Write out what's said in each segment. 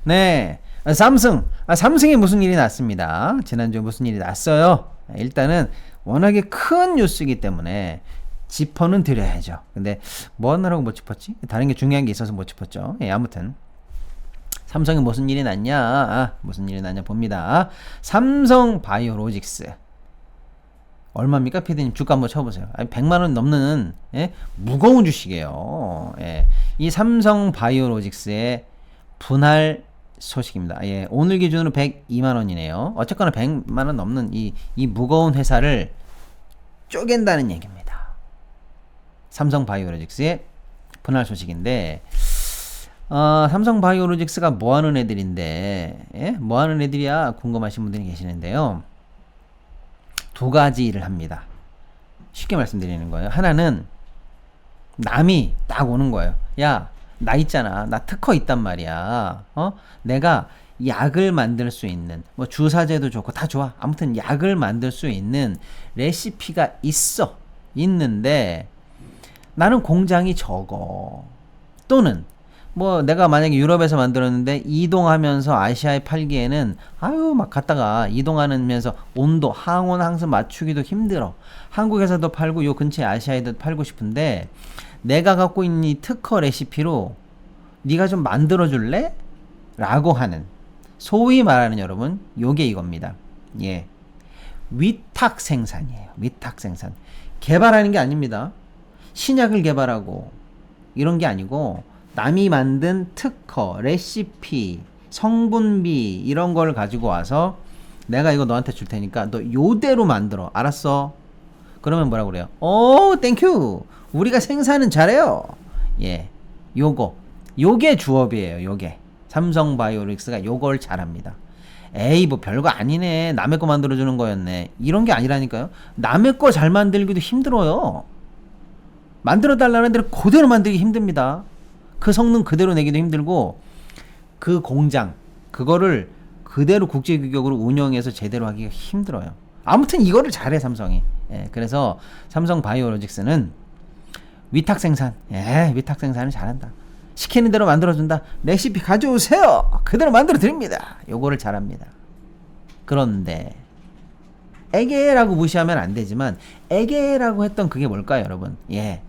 네, 삼성. 삼성에 무슨 일이 났습니다. 지난주에 무슨 일이 났어요. 일단은 워낙에 큰 뉴스이기 때문에 짚어는 드려야죠. 근데 뭐 하느라고 못 짚었지? 다른 게 중요한 게 있어서 못 짚었죠. 예, 아무튼 삼성에 무슨 일이 났냐? 무슨 일이 났냐 봅니다. 삼성 바이오로직스. 얼마입니까? 피디님 주가 한번 쳐보세요. 100만원 넘는, 예? 무거운 주식이에요. 예. 이 삼성 바이오로직스의 분할 소식입니다. 예. 오늘 기준으로 102만원이네요. 어쨌거나 100만원 넘는 이 무거운 회사를 쪼갠다는 얘기입니다. 삼성 바이오로직스의 분할 소식인데, 삼성 바이오로직스가 뭐 하는 애들인데, 예? 뭐 하는 애들이야? 궁금하신 분들이 계시는데요. 두 가지 일을 합니다. 쉽게 말씀드리는 거예요. 하나는 남이 딱 오는 거예요. 야, 나 있잖아. 나 특허 있단 말이야. 내가 약을 만들 수 있는, 뭐 주사제도 좋고 다 좋아. 아무튼 약을 만들 수 있는 레시피가 있는데 나는 공장이 적어. 또는 뭐 내가 만약에 유럽에서 만들었는데 이동하면서 아시아에 팔기에는 막 갔다가 이동하면서 온도 항온 항수 맞추기도 힘들어. 한국에서도 팔고 요 근처에 아시아에도 팔고 싶은데 내가 갖고 있는 이 특허 레시피로 네가 좀 만들어 줄래? 라고 하는, 소위 말하는 여러분 요게 이겁니다. 예, 위탁 생산이에요. 위탁 생산. 개발하는 게 아닙니다. 신약을 개발하고 이런 게 아니고 남이 만든 특허, 레시피, 성분비 이런 걸 가지고 와서 내가 이거 너한테 줄 테니까 너 요대로 만들어. 알았어? 그러면 뭐라고 그래요? 땡큐. 우리가 생산은 잘해요. 예, 요게 주업이에요. 요게 삼성 바이오로직스가 요걸 잘합니다. 에이 뭐 별거 아니네. 남의 거 만들어주는 거였네. 이런 게 아니라니까요. 남의 거 잘 만들기도 힘들어요. 만들어 달라는 대로 그대로 만들기 힘듭니다. 그 성능 그대로 내기도 힘들고 그 공장 그거를 그대로 국제 규격으로 운영해서 제대로 하기가 힘들어요. 아무튼 이거를 잘해 삼성이. 예, 그래서 삼성 바이오로직스는 위탁 생산, 위탁 생산을 잘한다. 시키는 대로 만들어준다. 레시피 가져오세요. 그대로 만들어 드립니다. 요거를 잘합니다. 그런데 에게라고 무시하면 안 되지만 에게라고 했던 그게 뭘까요, 여러분? 예.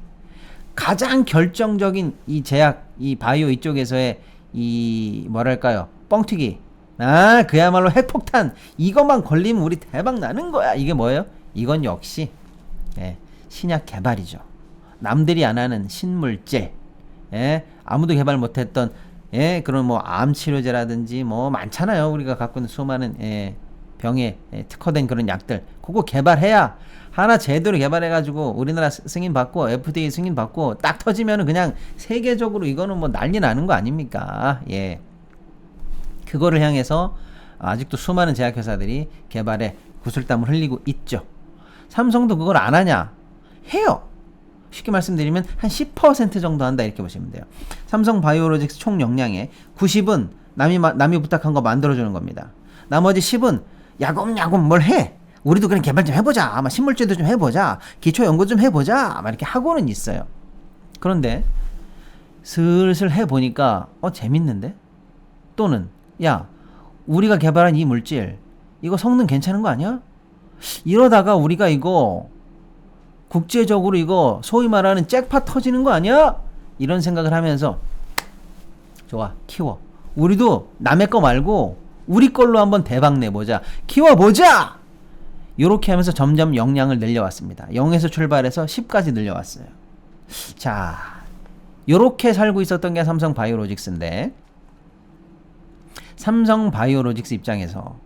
가장 결정적인 이 제약, 이 바이오 이쪽에서의 이 뭐랄까요? 뻥튀기. 그야말로 핵폭탄. 이것만 걸리면 우리 대박 나는 거야. 이게 뭐예요? 이건 역시 신약 개발이죠. 남들이 안 하는 신물질. 아무도 개발 못했던 그런 뭐 암 치료제라든지 뭐 많잖아요. 우리가 갖고 있는 수많은 병에 특허된 그런 약들. 그거 개발해야 하나 제대로 개발해가지고 우리나라 승인 받고 FDA 승인 받고 딱 터지면은 그냥 세계적으로 이거는 뭐 난리 나는 거 아닙니까? 예. 그거를 향해서 아직도 수많은 제약회사들이 개발에 구슬땀을 흘리고 있죠. 삼성도 그걸 안 하냐? 해요. 쉽게 말씀드리면 한 10% 정도 한다 이렇게 보시면 돼요. 삼성 바이오로직스 총 역량의 90은 남이 부탁한 거 만들어주는 겁니다. 나머지 10은 야금야금 뭘 해. 우리도 그냥 개발 좀 해보자. 아마 신물질도 좀 해보자. 기초 연구 좀 해보자. 막 이렇게 하고는 있어요. 그런데 슬슬 해보니까 재밌는데? 또는 야, 우리가 개발한 이 물질 이거 성능 괜찮은 거 아니야? 이러다가 우리가 이거 국제적으로 이거 소위 말하는 잭팟 터지는 거 아니야? 이런 생각을 하면서 좋아, 키워. 우리도 남의 거 말고 우리 걸로 한번 대박 내보자. 키워보자! 요렇게 하면서 점점 역량을 늘려왔습니다. 0에서 출발해서 10까지 늘려왔어요. 자, 요렇게 살고 있었던 게 삼성 바이오로직스인데 삼성 바이오로직스 입장에서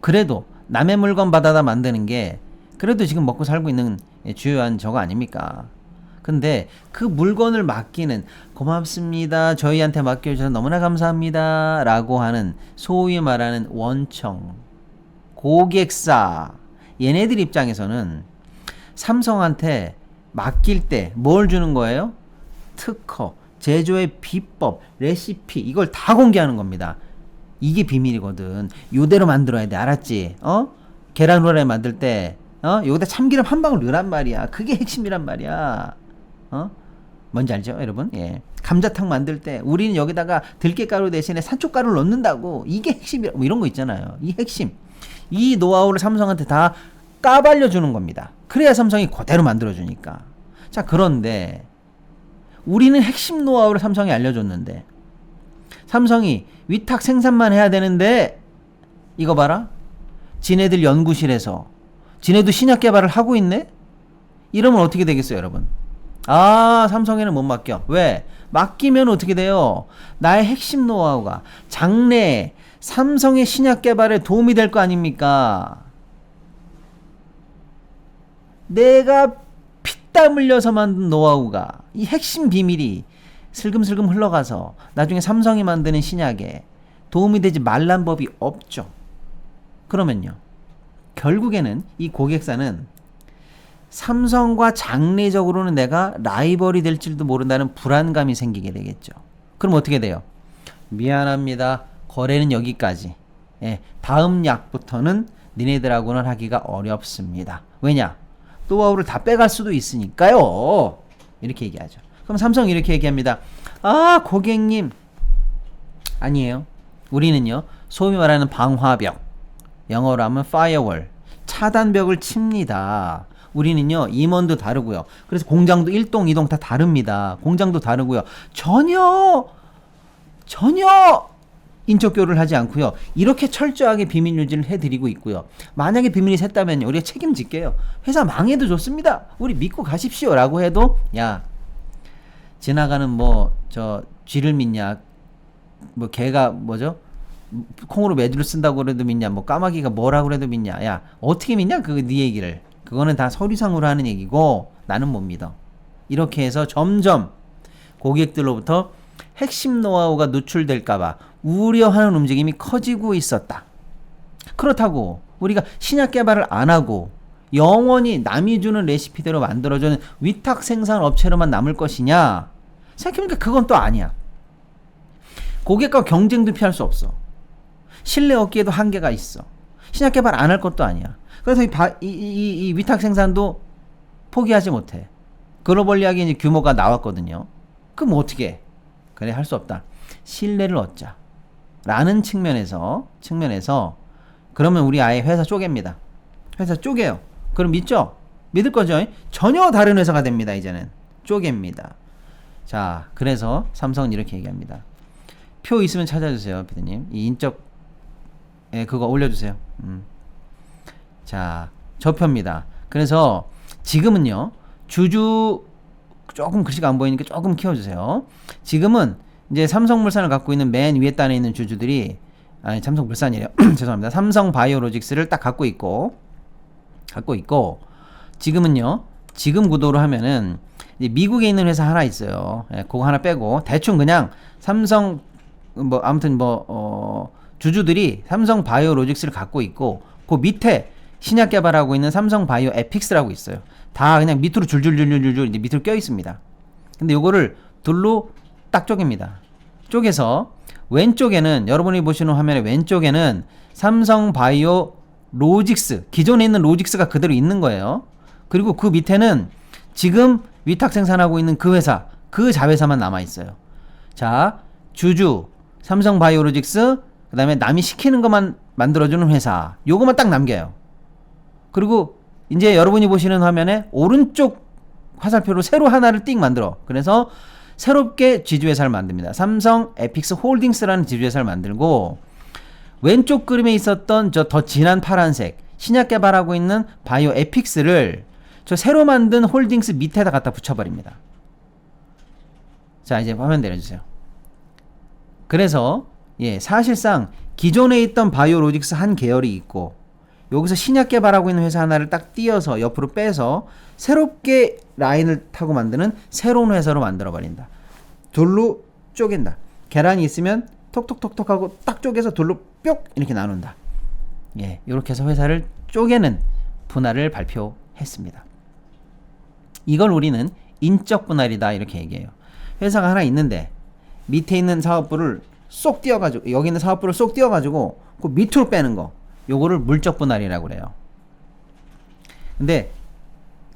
그래도 남의 물건 받아다 만드는 게 그래도 지금 먹고 살고 있는 주요한 저거 아닙니까? 근데 그 물건을 맡기는 고맙습니다. 저희한테 맡겨주셔서 너무나 감사합니다. 라고 하는 소위 말하는 원청, 고객사, 얘네들 입장에서는 삼성한테 맡길 때 뭘 주는 거예요? 특허, 제조의 비법, 레시피 이걸 다 공개하는 겁니다. 이게 비밀이거든. 요대로 만들어야 돼. 알았지? 계란 후라이 만들 때 여기다 참기름 한 방울 넣으란 말이야. 그게 핵심이란 말이야. 뭔지 알죠, 여러분? 예. 감자탕 만들 때 우리는 여기다가 들깨가루 대신에 산초가루를 넣는다고. 이게 핵심이라 뭐 이런 거 있잖아요. 이 핵심. 이 노하우를 삼성한테 다 까발려 주는 겁니다. 그래야 삼성이 그대로 만들어 주니까. 자, 그런데 우리는 핵심 노하우를 삼성이 알려줬는데 삼성이 위탁 생산만 해야 되는데 이거 봐라. 지네들 연구실에서 지네도 신약 개발을 하고 있네? 이러면 어떻게 되겠어요, 여러분? 아, 삼성에는 못 맡겨. 왜? 맡기면 어떻게 돼요? 나의 핵심 노하우가 장래에 삼성의 신약 개발에 도움이 될 거 아닙니까? 내가 피땀 흘려서 만든 노하우가 이 핵심 비밀이 슬금슬금 흘러가서 나중에 삼성이 만드는 신약에 도움이 되지 말란 법이 없죠. 그러면요, 결국에는 이 고객사는 삼성과 장래적으로는 내가 라이벌이 될지도 모른다는 불안감이 생기게 되겠죠. 그럼 어떻게 돼요? 미안합니다. 거래는 여기까지. 예, 다음 약부터는 니네들하고는 하기가 어렵습니다. 왜냐? 노하우를 다 빼갈 수도 있으니까요. 이렇게 얘기하죠. 그럼 삼성 이렇게 얘기합니다. 아, 고객님. 아니에요. 우리는요, 소위 말하는 방화벽, 영어로 하면 firewall, 차단벽을 칩니다. 우리는요, 임원도 다르고요. 그래서 공장도 1동, 2동 다 다릅니다. 공장도 다르고요. 전혀 인적교류를 하지 않고요. 이렇게 철저하게 비밀 유지를 해드리고 있고요. 만약에 비밀이 샜다면 우리가 책임질게요. 회사 망해도 좋습니다. 우리 믿고 가십시오. 라고 해도, 야, 지나가는 쥐를 믿냐, 개가 콩으로 매주를 쓴다고 그래도 믿냐, 까마귀가 뭐라고 그래도 믿냐. 야, 어떻게 믿냐? 그거 네 얘기를. 그거는 다 서류상으로 하는 얘기고 나는 못 믿어. 이렇게 해서 점점 고객들로부터 핵심 노하우가 노출될까봐 우려하는 움직임이 커지고 있었다. 그렇다고 우리가 신약 개발을 안 하고 영원히 남이 주는 레시피대로 만들어주는 위탁 생산 업체로만 남을 것이냐? 생각해보니까 그건 또 아니야. 고객과 경쟁도 피할 수 없어. 신뢰 얻기에도 한계가 있어. 신약 개발 안 할 것도 아니야. 그래서 이 위탁 생산도 포기하지 못해. 글로벌리하게 이제 규모가 나왔거든요. 그럼 어떻게 해? 그래, 할 수 없다. 신뢰를 얻자. 라는 측면에서 그러면 우리 아예 회사 쪼갭니다. 회사 쪼개요. 그럼 믿죠? 믿을 거죠? 전혀 다른 회사가 됩니다. 이제는 쪼갭니다. 자, 그래서 삼성은 이렇게 얘기합니다. 표 있으면 찾아주세요, 피디님. 이 인적 그거 올려주세요. 자, 저 표입니다. 그래서 지금은요, 주주 조금 글씨가 안 보이니까 조금 키워주세요. 지금은 이제 삼성물산을 갖고 있는 맨 위에 단에 있는 주주들이, 아니, 삼성물산이래요. 죄송합니다. 삼성바이오로직스를 딱 갖고 있고, 지금은요, 지금 구도로 하면은 이제 미국에 있는 회사 하나 있어요. 예, 그거 하나 빼고 대충 그냥 삼성 주주들이 삼성바이오로직스를 갖고 있고, 그 밑에 신약 개발하고 있는 삼성바이오 에픽스라고 있어요. 다 그냥 밑으로 줄줄줄줄줄 이제 밑으로 껴 있습니다. 근데 요거를 둘로 딱 쪼갭니다. 쪼개서 왼쪽에는, 여러분이 보시는 화면의 왼쪽에는 삼성바이오 로직스, 기존에 있는 로직스가 그대로 있는 거예요. 그리고 그 밑에는 지금 위탁 생산하고 있는 그 회사, 그 자회사만 남아 있어요. 자, 주주 삼성바이오로직스, 그 다음에 남이 시키는 것만 만들어주는 회사, 요거만 딱 남겨요. 그리고 이제 여러분이 보시는 화면에 오른쪽 화살표로 새로 하나를 띡 만들어. 그래서 새롭게 지주회사를 만듭니다. 삼성 에픽스 홀딩스라는 지주회사를 만들고, 왼쪽 그림에 있었던 저 더 진한 파란색 신약 개발하고 있는 바이오 에픽스를 저 새로 만든 홀딩스 밑에다 갖다 붙여버립니다. 자, 이제 화면 내려주세요. 그래서 사실상 기존에 있던 바이오로직스 한 계열이 있고, 여기서 신약 개발하고 있는 회사 하나를 딱 띄어서 옆으로 빼서 새롭게 라인을 타고 만드는 새로운 회사로 만들어버린다. 둘로 쪼갠다. 계란이 있으면 톡톡톡톡 하고 딱 쪼개서 둘로 뿅 이렇게 나눈다. 이렇게 해서 회사를 쪼개는 분할을 발표했습니다. 이걸 우리는 인적 분할이다 이렇게 얘기해요. 회사가 하나 있는데 밑에 있는 사업부를 쏙 띄어가지고, 여기 있는 사업부를 쏙 띄어가지고 그 밑으로 빼는 거, 요거를 물적 분할이라고 그래요. 근데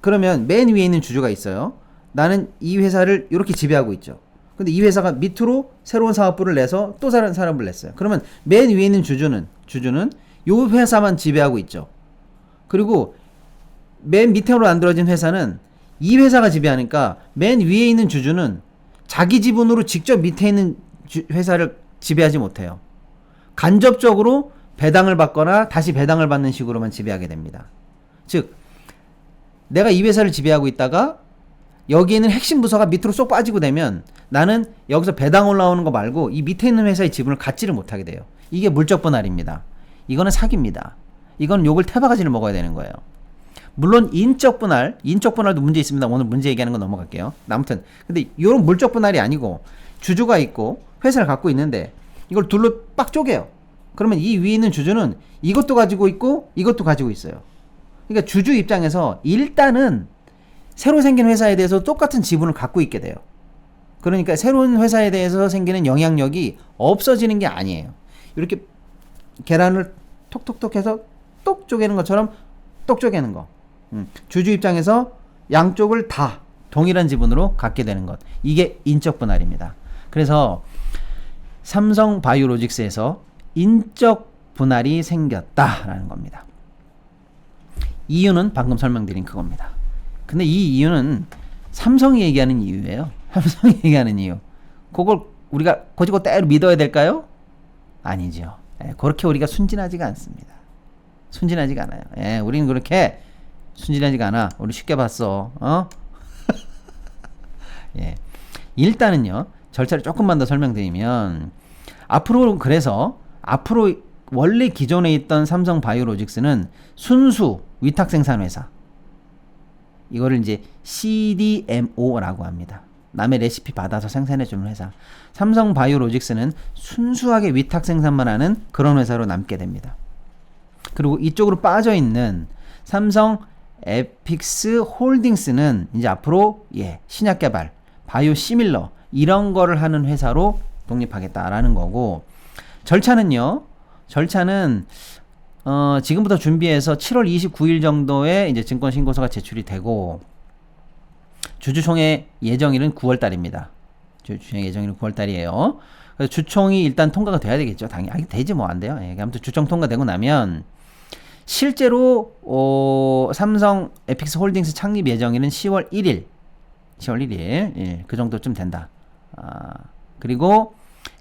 그러면 맨 위에 있는 주주가 있어요. 나는 이 회사를 이렇게 지배하고 있죠. 근데 이 회사가 밑으로 새로운 사업부를 내서 또 다른 사업을 냈어요. 그러면 맨 위에 있는 주주는 요 회사만 지배하고 있죠. 그리고 맨 밑으로 만들어진 회사는 이 회사가 지배하니까 맨 위에 있는 주주는 자기 지분으로 직접 밑에 있는 회사를 지배하지 못해요. 간접적으로 배당을 받거나 다시 배당을 받는 식으로만 지배하게 됩니다. 즉 내가 이 회사를 지배하고 있다가 여기 있는 핵심 부서가 밑으로 쏙 빠지고 되면 나는 여기서 배당 올라오는 거 말고 이 밑에 있는 회사의 지분을 갖지를 못하게 돼요. 이게 물적 분할입니다. 이거는 사기입니다. 이건 욕을 태바가지를 먹어야 되는 거예요. 물론 인적 분할도 문제 있습니다. 오늘 문제 얘기하는 거 넘어갈게요. 아무튼 근데 이런 물적 분할이 아니고 주주가 있고 회사를 갖고 있는데 이걸 둘로 빡 쪼개요. 그러면 이 위에 있는 주주는 이것도 가지고 있고 이것도 가지고 있어요. 그러니까 주주 입장에서 일단은 새로 생긴 회사에 대해서 똑같은 지분을 갖고 있게 돼요. 그러니까 새로운 회사에 대해서 생기는 영향력이 없어지는 게 아니에요. 이렇게 계란을 톡톡톡 해서 똑 쪼개는 것처럼 똑 쪼개는 거. 주주 입장에서 양쪽을 다 동일한 지분으로 갖게 되는 것. 이게 인적 분할입니다. 그래서 삼성 바이오로직스에서 인적 분할이 생겼다라는 겁니다. 이유는 방금 설명드린 그겁니다. 근데 이 이유는 삼성이 얘기하는 이유예요. 삼성이 얘기하는 이유. 그걸 우리가 고지고대로 믿어야 될까요? 아니죠. 그렇게 우리가 순진하지가 않습니다. 순진하지가 않아요. 우리는 그렇게 순진하지가 않아. 우리 쉽게 봤어. 예. 일단은요. 절차를 조금만 더 설명드리면 앞으로 원래 기존에 있던 삼성 바이오로직스는 순수 위탁 생산 회사. 이거를 이제 CDMO라고 합니다. 남의 레시피 받아서 생산해주는 회사. 삼성 바이오로직스는 순수하게 위탁 생산만 하는 그런 회사로 남게 됩니다. 그리고 이쪽으로 빠져있는 삼성 에픽스 홀딩스는 이제 앞으로 신약 개발, 바이오 시밀러 이런 거를 하는 회사로 독립하겠다라는 거고, 절차는 지금부터 준비해서 7월 29일 정도에 이제 증권 신고서가 제출이 되고, 주주총회 예정일은 9월 달입니다. 주주총회 예정일은 9월 달이에요. 그래서 주총이 일단 통과가 돼야 되겠죠. 당연히 되지 뭐 안 돼요. 아무튼 주총 통과되고 나면 실제로 삼성 에픽스 홀딩스 창립 예정일은 10월 1일 그 정도쯤 된다. 그리고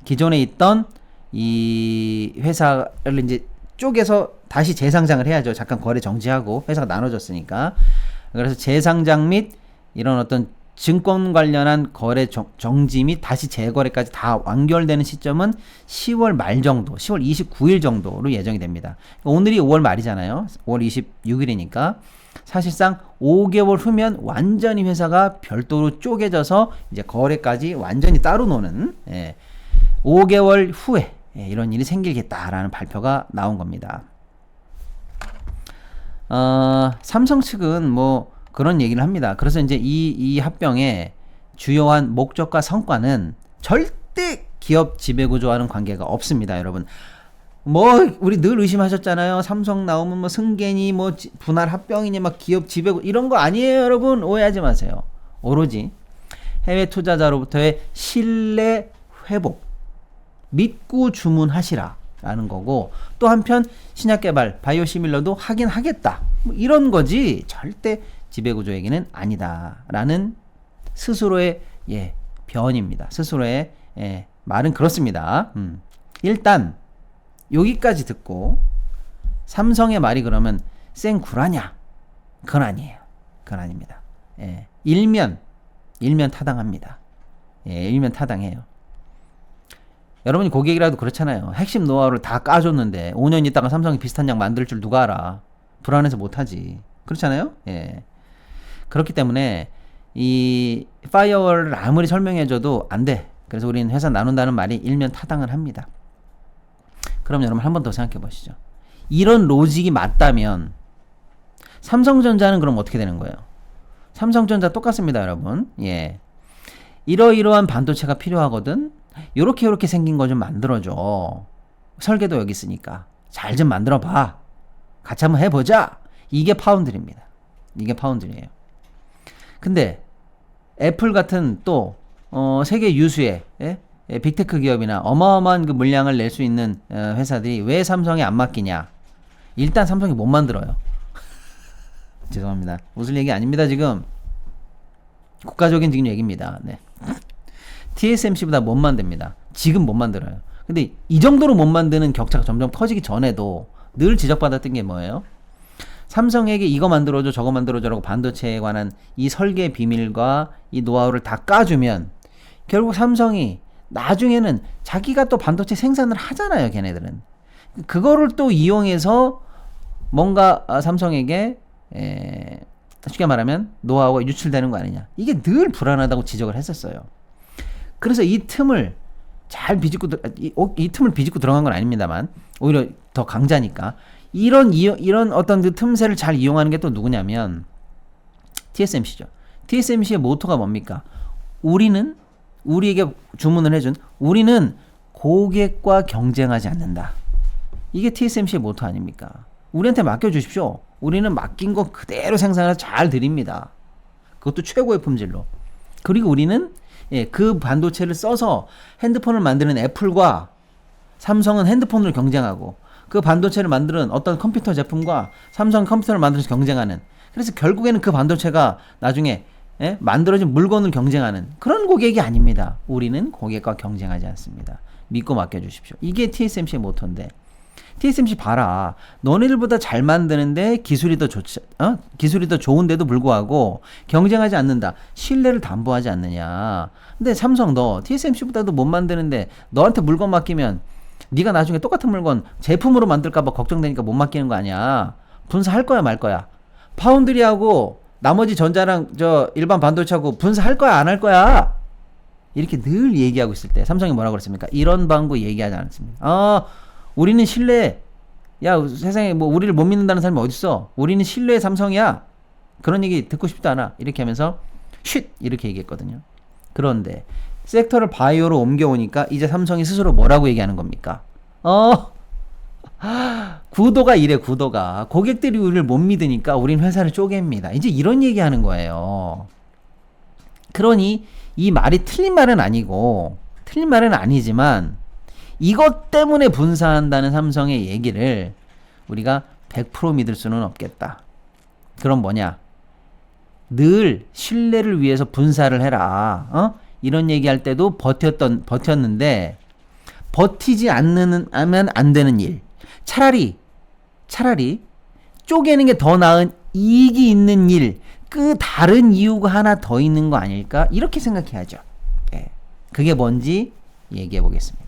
기존에 있던 이 회사를 이제 쪼개서 다시 재상장을 해야죠. 잠깐 거래 정지하고 회사가 나눠졌으니까. 그래서 재상장 및 이런 어떤 증권 관련한 거래 정지 및 다시 재거래까지 다 완결되는 시점은 10월 말 정도, 10월 29일 정도로 예정이 됩니다. 오늘이 5월 말이잖아요. 5월 26일이니까 사실상 5개월 후면 완전히 회사가 별도로 쪼개져서 이제 거래까지 완전히 따로 노는 5개월 후에 이런 일이 생기겠다라는 발표가 나온 겁니다. 삼성 측은 뭐 그런 얘기를 합니다. 그래서 이제 이 합병의 주요한 목적과 성과는 절대 기업 지배구조와는 관계가 없습니다, 여러분. 뭐 우리 늘 의심하셨잖아요. 삼성 나오면 뭐 승계니 뭐 분할 합병이니 막 기업 지배구 이런 거 아니에요, 여러분. 오해하지 마세요. 오로지 해외 투자자로부터의 신뢰 회복, 믿고 주문하시라라는 거고, 또 한편 신약 개발, 바이오 시밀러도 하긴 하겠다. 뭐 이런 거지 절대 지배구조 얘기는 아니다라는 스스로의 변입니다. 스스로의 말은 그렇습니다. 일단 여기까지 듣고 삼성의 말이 그러면 생구라냐? 그건 아니에요. 그건 아닙니다. 일면 타당합니다. 일면 타당해요. 여러분이 고객이라도 그렇잖아요. 핵심 노하우를 다 까줬는데 5년 있다가 삼성이 비슷한 약 만들 줄 누가 알아? 불안해서 못하지. 그렇잖아요. 그렇기 때문에 이 파이어월을 아무리 설명해줘도 안 돼. 그래서 우리는 회사 나눈다는 말이 일면 타당을 합니다. 그럼 여러분 한 번 더 생각해 보시죠. 이런 로직이 맞다면 삼성전자는 그럼 어떻게 되는 거예요? 삼성전자 똑같습니다, 여러분. 이러이러한 반도체가 필요하거든. 요렇게 생긴 거 좀 만들어줘. 설계도 여기 있으니까 잘 좀 만들어봐. 같이 한번 해보자. 이게 파운드리입니다. 이게 파운드리예요. 근데 애플 같은 또 세계 유수의 빅테크 기업이나 어마어마한 그 물량을 낼 수 있는 회사들이 왜 삼성에 안 맡기냐? 일단 삼성이 못 만들어요. 죄송합니다. 웃을 얘기 아닙니다. 지금 국가적인 지금 얘기입니다. 네. TSMC보다 못 만듭니다. 지금 못 만들어요. 근데 이 정도로 못 만드는 격차가 점점 커지기 전에도 늘 지적받았던 게 뭐예요? 삼성에게 이거 만들어줘 저거 만들어줘라고 반도체에 관한 이 설계 비밀과 이 노하우를 다 까주면 결국 삼성이 나중에는 자기가 또 반도체 생산을 하잖아요. 걔네들은. 그거를 또 이용해서 뭔가 삼성에게 쉽게 말하면 노하우가 유출되는 거 아니냐. 이게 늘 불안하다고 지적을 했었어요. 그래서 이 틈을 잘 비집고 이 틈을 비집고 들어간 건 아닙니다만 오히려 더 강자니까 이런 어떤 그 틈새를 잘 이용하는 게 또 누구냐면 TSMC죠. TSMC의 모토가 뭡니까? 우리에게 주문을 해준 우리는 고객과 경쟁하지 않는다. 이게 TSMC의 모토 아닙니까? 우리한테 맡겨주십시오. 우리는 맡긴 거 그대로 생산해서 잘 드립니다. 그것도 최고의 품질로. 그리고 우리는 그 반도체를 써서 핸드폰을 만드는 애플과 삼성은 핸드폰으로 경쟁하고 그 반도체를 만드는 어떤 컴퓨터 제품과 삼성 컴퓨터를 만들어서 경쟁하는 그래서 결국에는 그 반도체가 나중에 만들어진 물건을 경쟁하는 그런 고객이 아닙니다. 우리는 고객과 경쟁하지 않습니다. 믿고 맡겨주십시오. 이게 TSMC의 모토인데 TSMC 봐라. 너네들보다 잘 만드는데 기술이 더 좋은데도 불구하고 경쟁하지 않는다. 신뢰를 담보하지 않느냐. 근데 삼성 너 TSMC보다도 못 만드는데 너한테 물건 맡기면 네가 나중에 똑같은 물건 제품으로 만들까봐 걱정되니까 못 맡기는 거 아니야. 분사할 거야 말 거야. 파운드리하고 나머지 전자랑 일반 반도체하고 분사할 거야 안 할 거야. 이렇게 늘 얘기하고 있을 때 삼성이 뭐라고 그랬습니까? 이런 방구 얘기하지 않았습니다. 우리는 신뢰. 야 세상에 뭐 우리를 못 믿는다는 사람이 어딨어. 우리는 신뢰의 삼성이야. 그런 얘기 듣고 싶지 않아. 이렇게 하면서 쉿 이렇게 얘기했거든요. 그런데 섹터를 바이오로 옮겨오니까 이제 삼성이 스스로 뭐라고 얘기하는 겁니까? 구도가 이래. 구도가 고객들이 우리를 못 믿으니까 우린 회사를 쪼갭니다. 이제 이런 얘기하는 거예요. 그러니 이 말이 틀린 말은 아니지만 이것 때문에 분사한다는 삼성의 얘기를 우리가 100% 믿을 수는 없겠다. 그럼 뭐냐? 늘 신뢰를 위해서 분사를 해라. 이런 얘기할 때도 버텼는데 버티지 않으면 안 되는 일. 차라리 쪼개는 게 더 나은 이익이 있는 일. 그 다른 이유가 하나 더 있는 거 아닐까? 이렇게 생각해야죠. 그게 뭔지 얘기해 보겠습니다.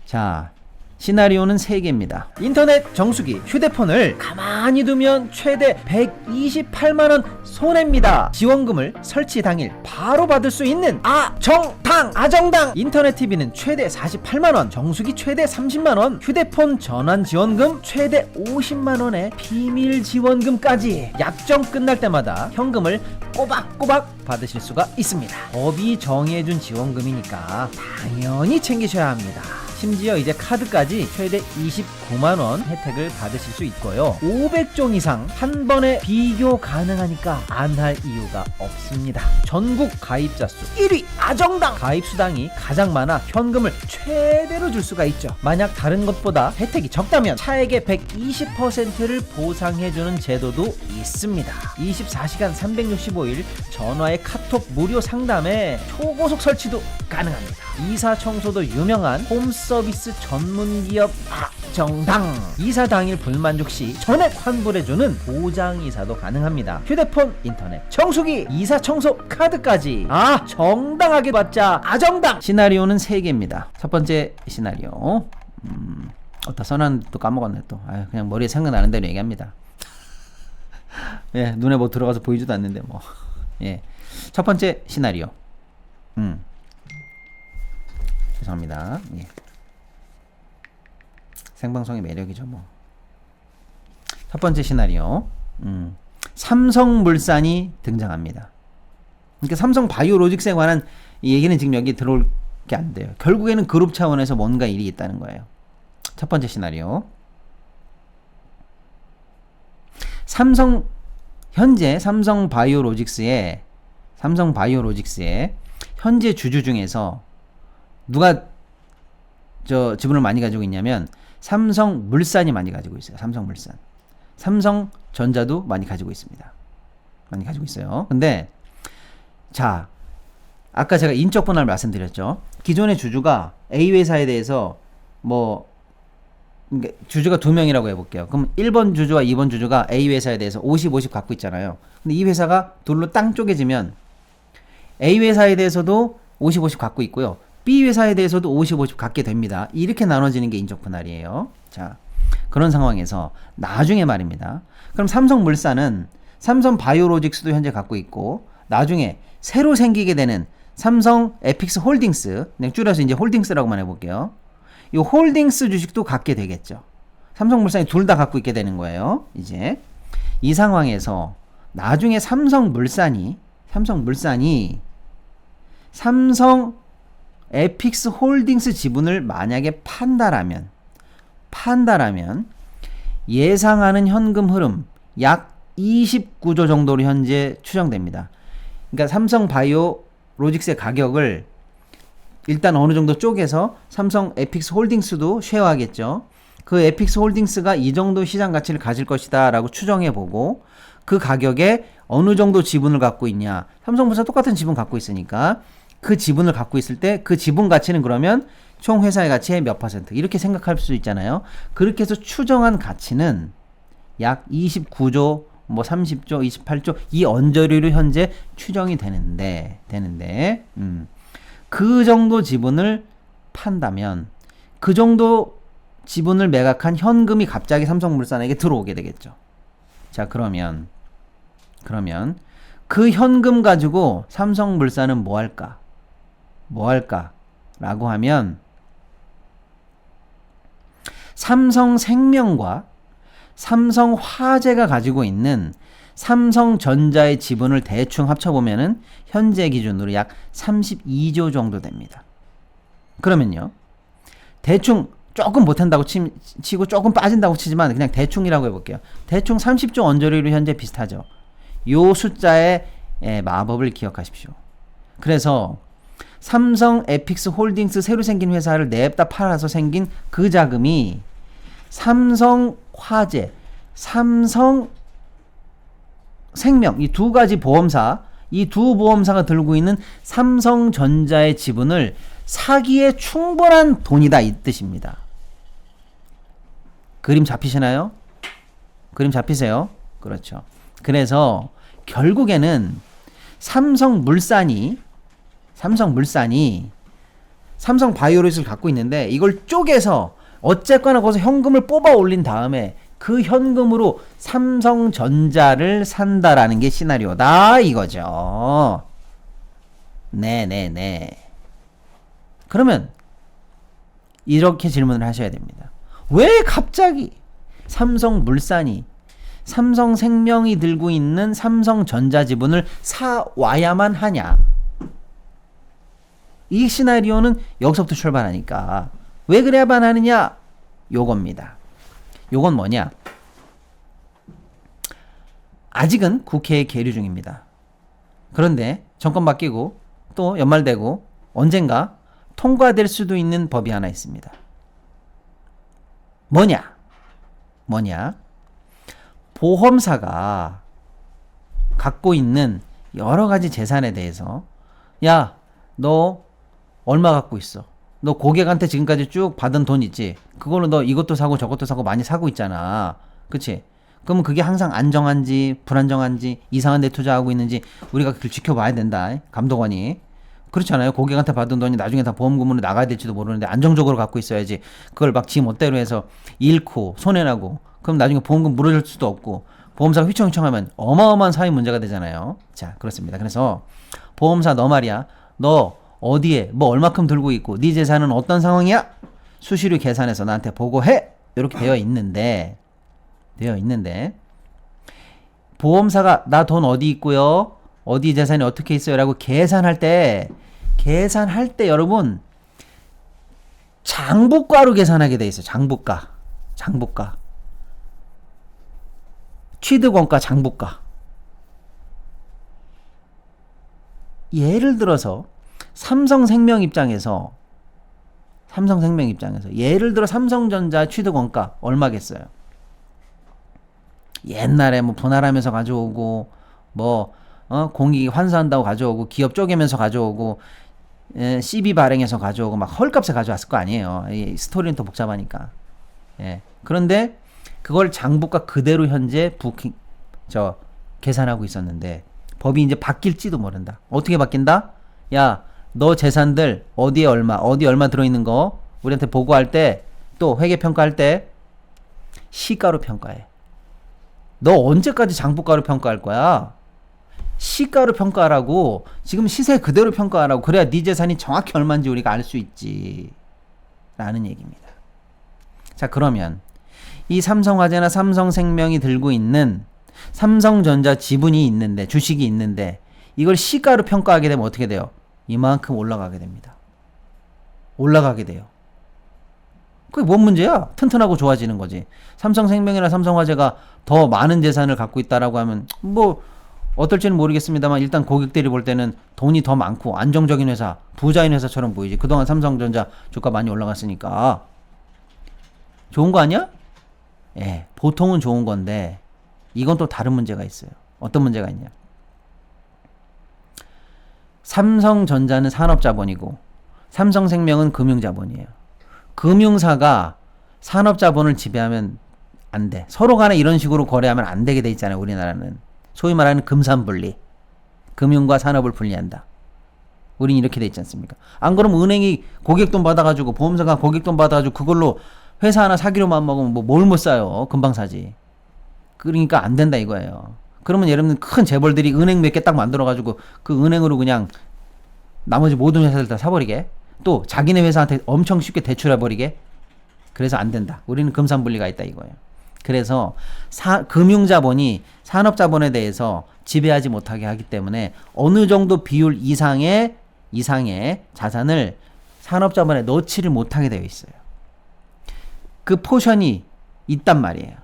자, 시나리오는 3개입니다. 인터넷 정수기, 휴대폰을 가만히 두면 최대 128만원 손해입니다. 지원금을 설치 당일 바로 받을 수 있는 아정당! 인터넷 TV는 최대 48만원, 정수기 최대 30만원, 휴대폰 전환 지원금 최대 50만원의 비밀 지원금까지 약정 끝날 때마다 현금을 꼬박꼬박 받으실 수가 있습니다. 법이 정해준 지원금이니까 당연히 챙기셔야 합니다. 심지어 이제 카드까지 최대 29만원 혜택을 받으실 수 있고요. 500종 이상 한 번에 비교 가능하니까 안 할 이유가 없습니다. 전국 가입자 수 1위 아정당! 가입 수당이 가장 많아 현금을 최대로 줄 수가 있죠. 만약 다른 것보다 혜택이 적다면 차액의 120%를 보상해주는 제도도 있습니다. 24시간 365일 전화의 카톡 무료 상담에 초고속 설치도 가능합니다. 이사 청소도 유명한 홈서비스 전문기업 아정당. 이사 당일 불만족 시 전액 환불해주는 보장이사도 가능합니다. 휴대폰, 인터넷, 정수기, 이사 청소 카드까지 정당하게 받자 아정당. 시나리오는 3개입니다. 첫 번째 시나리오 어디다 써놨는데 또 까먹었네 또. 그냥 머리에 생각나는 대로 얘기합니다. 눈에 뭐 들어가서 보이지도 않는데 뭐. 첫 번째 시나리오 죄송합니다. 생방송의 매력이죠 뭐. 첫 번째 시나리오 삼성물산이 등장합니다. 그러니까 삼성 바이오로직스에 관한 이 얘기는 지금 여기 들어올 게 안 돼요. 결국에는 그룹 차원에서 뭔가 일이 있다는 거예요. 첫 번째 시나리오 현재 삼성 바이오로직스에 현재 주주 중에서 누가 저 지분을 많이 가지고 있냐면 삼성물산이 많이 가지고 있어요. 삼성물산. 삼성전자도 많이 가지고 있습니다. 많이 가지고 있어요. 근데 자, 아까 제가 인적 분할 말씀드렸죠. 기존의 주주가 A 회사에 대해서 뭐 주주가 2명이라고 해볼게요. 그럼 1번 주주와 2번 주주가 A 회사에 대해서 50, 50 갖고 있잖아요. 근데 이 회사가 둘로 땅 쪼개지면 A 회사에 대해서도 50, 50 갖고 있고요. B 회사에 대해서도 50, 50 갖게 됩니다. 이렇게 나눠지는 게 인적 분할이에요. 자, 그런 상황에서 나중에 말입니다. 그럼 삼성물산은 삼성바이오로직스도 현재 갖고 있고 나중에 새로 생기게 되는 삼성 에픽스 홀딩스, 그냥 줄여서 이제 홀딩스라고만 해볼게요. 이 홀딩스 주식도 갖게 되겠죠. 삼성물산이 둘 다 갖고 있게 되는 거예요. 이제 이 상황에서 나중에 삼성물산이 삼성 에픽스 홀딩스 지분을 만약에 판다라면 예상하는 현금 흐름 약 29조 정도로 현재 추정됩니다. 그러니까 삼성 바이오 로직스의 가격을 일단 어느 정도 쪼개서 삼성 에픽스 홀딩스도 쉐어하겠죠. 그 에픽스 홀딩스가 이 정도 시장 가치를 가질 것이다 라고 추정해보고 그 가격에 어느 정도 지분을 갖고 있냐. 삼성물산 똑같은 지분 갖고 있으니까 그 지분을 갖고 있을 때 그 지분 가치는 그러면 총 회사의 가치의 몇 퍼센트 이렇게 생각할 수 있잖아요. 그렇게 해서 추정한 가치는 약 29조 뭐 30조 28조 이 언저리로 현재 추정이 되는데 그 정도 지분을 판다면 그 정도 지분을 매각한 현금이 갑자기 삼성물산에게 들어오게 되겠죠. 자, 그러면 그 현금 가지고 삼성물산은 뭐 할까 라고 하면 삼성생명과 삼성화재가 가지고 있는 삼성전자의 지분을 대충 합쳐보면은 현재 기준으로 약 32조 정도 됩니다. 그러면요, 대충 조금 못한다고 치고 조금 빠진다고 치지만 그냥 대충이라고 해볼게요. 대충 30조 언저리로 현재 비슷하죠. 요 숫자의 마법을 기억하십시오. 그래서 삼성 에픽스 홀딩스 새로 생긴 회사를 냅다 팔아서 생긴 그 자금이 삼성화재, 삼성생명 이 두 가지 보험사, 이 두 보험사가 들고 있는 삼성전자의 지분을 사기에 충분한 돈이다 이 뜻입니다. 그림 잡히시나요? 그림 잡히세요? 그렇죠. 그래서 결국에는 삼성물산이 삼성바이오로직스를 갖고 있는데 이걸 쪼개서 어쨌거나 거기서 현금을 뽑아 올린 다음에 그 현금으로 삼성전자를 산다라는 게 시나리오다 이거죠. 네네네. 그러면 이렇게 질문을 하셔야 됩니다. 왜 갑자기 삼성물산이 삼성생명이 들고 있는 삼성전자 지분을 사와야만 하냐? 이 시나리오는 여기서부터 출발하니까 왜 그래야만 하느냐? 요겁니다. 요건 뭐냐? 아직은 국회에 계류 중입니다. 그런데 정권 바뀌고 또 연말되고 언젠가 통과될 수도 있는 법이 하나 있습니다. 뭐냐? 보험사가 갖고 있는 여러 가지 재산에 대해서 야, 너 얼마 갖고 있어? 너 고객한테 지금까지 쭉 받은 돈 있지? 그걸로 너 이것도 사고 저것도 사고 많이 사고 있잖아. 그치? 그러면 그게 항상 안정한지 불안정한지 이상한 데 투자하고 있는지 우리가 그걸 지켜봐야 된다. 감독원이. 그렇잖아요. 고객한테 받은 돈이 나중에 다 보험금으로 나가야 될지도 모르는데 안정적으로 갖고 있어야지. 그걸 막 지 멋대로 해서 잃고 손해나고 그럼 나중에 보험금 물어줄 수도 없고 보험사가 휘청휘청하면 어마어마한 사회 문제가 되잖아요. 자, 그렇습니다. 그래서 보험사 너 말이야. 너 어디에 뭐 얼마큼 들고 있고 네 재산은 어떤 상황이야? 수수료 계산해서 나한테 보고해. 이렇게 되어 있는데 보험사가 나 돈 어디 있고요? 어디 재산이 어떻게 있어요? 라고 계산할 때 여러분 장부가로 계산하게 돼 있어요. 장부가. 취득원가 장부가. 예를 들어서 삼성생명 입장에서 예를 들어 삼성전자 취득 원가 얼마겠어요? 옛날에 뭐 분할하면서 가져오고 뭐 공익 환수한다고 가져오고 기업 쪼개면서 가져오고 CB 발행해서 가져오고 막 헐값에 가져왔을 거 아니에요. 이 스토리는 더 복잡하니까. 예. 그런데 그걸 장부가 그대로 현재 계산하고 있었는데 법이 이제 바뀔지도 모른다. 어떻게 바뀐다? 야, 너 재산들 어디 얼마 들어있는 거 우리한테 보고할 때 또 회계평가할 때 시가로 평가해. 너 언제까지 장부가로 평가할 거야? 시가로 평가하라고. 지금 시세 그대로 평가하라고. 그래야 네 재산이 정확히 얼마인지 우리가 알 수 있지 라는 얘기입니다. 자, 그러면 이 삼성화재나 삼성생명이 들고 있는 삼성전자 지분이 있는데, 주식이 있는데 이걸 시가로 평가하게 되면 어떻게 돼요? 이만큼 올라가게 됩니다. 올라가게 돼요. 그게 뭔 문제야? 튼튼하고 좋아지는 거지. 삼성생명이나 삼성화재가 더 많은 재산을 갖고 있다라고 하면 뭐 어떨지는 모르겠습니다만 일단 고객들이 볼 때는 돈이 더 많고 안정적인 회사, 부자인 회사처럼 보이지. 그동안 삼성전자 주가 많이 올라갔으니까. 좋은 거 아니야? 예, 보통은 좋은 건데 이건 또 다른 문제가 있어요. 어떤 문제가 있냐? 삼성전자는 산업자본이고 삼성생명은 금융자본이에요. 금융사가 산업자본을 지배하면 안 돼. 서로 간에 이런 식으로 거래하면 안 되게 돼 있잖아요. 우리나라는. 소위 말하는 금산분리. 금융과 산업을 분리한다. 우린 이렇게 돼 있지 않습니까? 안 그러면 은행이 고객돈 받아가지고 보험사가 고객돈 받아가지고 그걸로 회사 하나 사기로 마음먹으면 뭐 뭘 못 사요. 금방 사지. 그러니까 안 된다 이거예요. 그러면 여러분 큰 재벌들이 은행 몇 개 딱 만들어가지고 그 은행으로 그냥 나머지 모든 회사들 다 사버리게. 또 자기네 회사한테 엄청 쉽게 대출해버리게. 그래서 안 된다. 우리는 금산분리가 있다 이거예요. 그래서 금융자본이 산업자본에 대해서 지배하지 못하게 하기 때문에 어느 정도 비율 이상의 자산을 산업자본에 넣지를 못하게 되어 있어요. 그 포션이 있단 말이에요.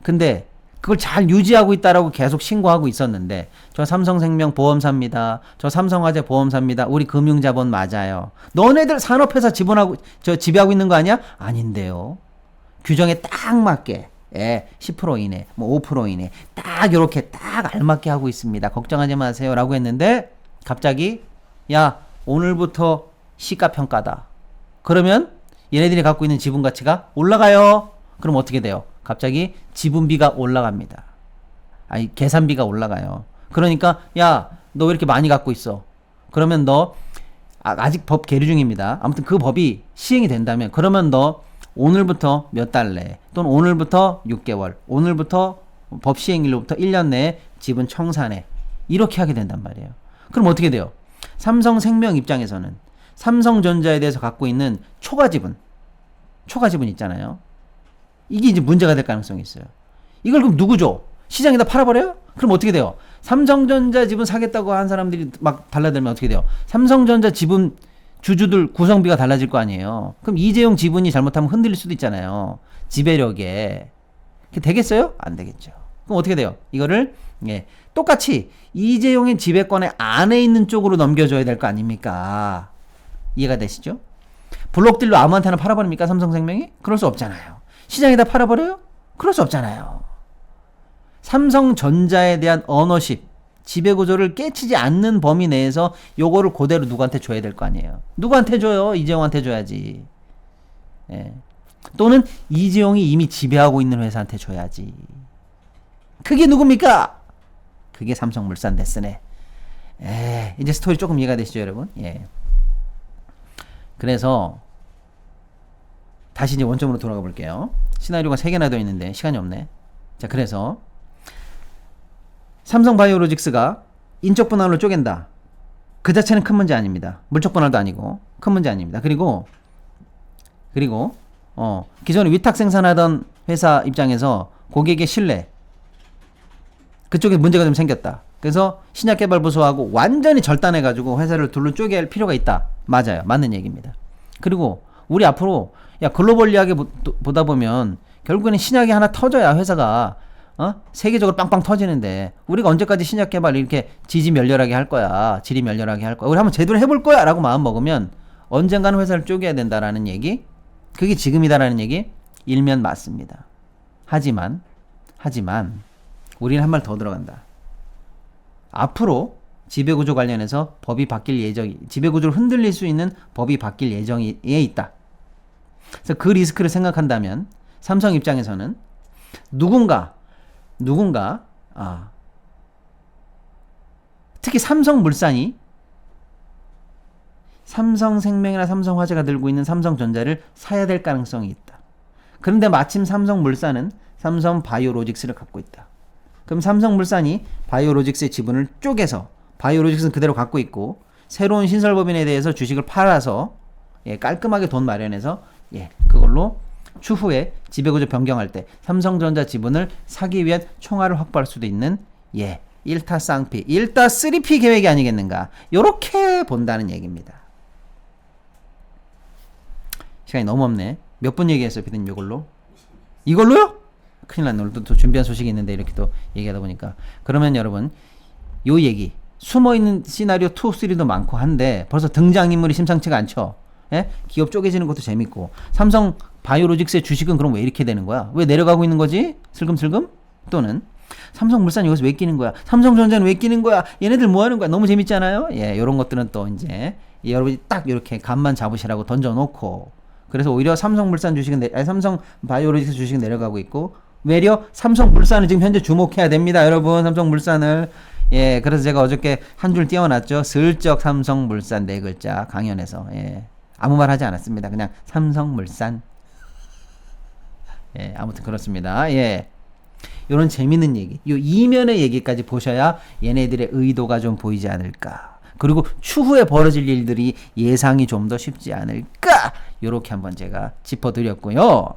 근데 그걸 잘 유지하고 있다라고 계속 신고하고 있었는데 저 삼성생명 보험사입니다. 저 삼성화재 보험사입니다. 우리 금융자본 맞아요. 너네들 산업회사 지배하고 있는 거 아니야? 아닌데요. 규정에 딱 맞게 10% 이내, 뭐 5% 이내 딱 이렇게 딱 알맞게 하고 있습니다. 걱정하지 마세요 라고 했는데 갑자기 야 오늘부터 시가평가다. 그러면 얘네들이 갖고 있는 지분 가치가 올라가요. 그럼 어떻게 돼요? 갑자기 지분비가 올라갑니다. 아니 계산비가 올라가요. 그러니까 야 너 왜 이렇게 많이 갖고 있어? 그러면 너 아직 법 계류 중입니다. 아무튼 그 법이 시행이 된다면 그러면 너 오늘부터 몇 달 내 또는 오늘부터 6개월 오늘부터 법 시행일로부터 1년 내에 지분 청산해. 이렇게 하게 된단 말이에요. 그럼 어떻게 돼요? 삼성생명 입장에서는 삼성전자에 대해서 갖고 있는 초과 지분 있잖아요. 이게 이제 문제가 될 가능성이 있어요. 이걸 그럼 누구 줘? 시장에다 팔아버려요? 그럼 어떻게 돼요? 삼성전자 지분 사겠다고 한 사람들이 막 달라들면 어떻게 돼요? 삼성전자 지분 주주들 구성비가 달라질 거 아니에요. 그럼 이재용 지분이 잘못하면 흔들릴 수도 있잖아요. 지배력에. 되겠어요? 안 되겠죠. 그럼 어떻게 돼요? 이거를 똑같이 이재용의 지배권의 안에 있는 쪽으로 넘겨줘야 될 거 아닙니까? 이해가 되시죠? 블록딜로 아무한테나 팔아버립니까? 삼성생명이? 그럴 수 없잖아요. 시장에다 팔아버려요? 그럴 수 없잖아요. 삼성전자에 대한 어너십, 지배구조를 깨치지 않는 범위 내에서 요거를 그대로 누구한테 줘야 될 거 아니에요. 누구한테 줘요? 이재용한테 줘야지. 또는 이재용이 이미 지배하고 있는 회사한테 줘야지. 그게 누굽니까? 그게 삼성물산 데스네. 이제 스토리 조금 이해가 되시죠, 여러분? 그래서 다시 이제 원점으로 돌아가 볼게요. 시나리오가 3개나 되어 있는데 시간이 없네. 자, 그래서 삼성바이오로직스가 인적 분할로 쪼갠다. 그 자체는 큰 문제 아닙니다. 물적 분할도 아니고 큰 문제 아닙니다. 그리고 기존에 위탁 생산하던 회사 입장에서 고객의 신뢰 그쪽에 문제가 좀 생겼다. 그래서 신약개발부서하고 완전히 절단해가지고 회사를 둘로 쪼개야 할 필요가 있다. 맞아요. 맞는 얘기입니다. 그리고 우리 앞으로 글로벌리하게 보다 보면 결국에는 신약이 하나 터져야 회사가 세계적으로 빵빵 터지는데 우리가 언제까지 신약 개발 이렇게 지지멸렬하게 할 거야. 지리멸렬하게 할 거야. 우리 한번 제대로 해볼 거야 라고 마음 먹으면 언젠가는 회사를 쪼개야 된다라는 얘기, 그게 지금이다라는 얘기 일면 맞습니다. 하지만 우리는 한 말 더 들어간다. 앞으로 지배구조 관련해서 법이 바뀔 예정이, 지배구조를 흔들릴 수 있는 법이 바뀔 예정에 있다. 그래서 그 리스크를 생각한다면 삼성 입장에서는 누군가 특히 삼성물산이 삼성생명이나 삼성화재가 들고 있는 삼성전자를 사야 될 가능성이 있다. 그런데 마침 삼성물산은 삼성바이오로직스를 갖고 있다. 그럼 삼성물산이 바이오로직스의 지분을 쪼개서 바이오로직스는 그대로 갖고 있고 새로운 신설법인에 대해서 주식을 팔아서 깔끔하게 돈 마련해서 그걸로 추후에 지배구조 변경할 때 삼성전자 지분을 사기 위한 총알을 확보할 수도 있는 1타 쌍피, 1타 3P 계획이 아니겠는가, 요렇게 본다는 얘기입니다. 시간이 너무 없네. 몇 분 얘기했어요, 피디님? 이걸로요? 큰일 났네. 오늘 또 준비한 소식이 있는데 이렇게 또 얘기하다 보니까. 그러면 여러분, 요 얘기, 숨어있는 시나리오 2, 3도 많고 한데 벌써 등장인물이 심상치가 않죠. 기업 쪼개지는 것도 재밌고. 삼성 바이오로직스의 주식은 그럼 왜 이렇게 되는 거야? 왜 내려가고 있는 거지? 슬금슬금? 또는 삼성물산 여기서 왜 끼는 거야? 삼성전자는 왜 끼는 거야? 얘네들 뭐 하는 거야? 너무 재밌지 않아요? 요런 것들은 또 이제 여러분이 딱 이렇게 감만 잡으시라고 던져놓고, 그래서 오히려 삼성물산 주식은 삼성 바이오로직스 주식은 내려가고 있고, 외려 삼성물산을 지금 현재 주목해야 됩니다, 여러분. 삼성물산을. 그래서 제가 어저께 한 줄 띄워놨죠. 슬쩍 삼성물산 4글자 강연에서. 아무 말 하지 않았습니다. 그냥 삼성물산. 아무튼 그렇습니다. 요런 재밌는 얘기, 요 이면의 얘기까지 보셔야 얘네들의 의도가 좀 보이지 않을까. 그리고 추후에 벌어질 일들이 예상이 좀 더 쉽지 않을까. 요렇게 한번 제가 짚어드렸고요.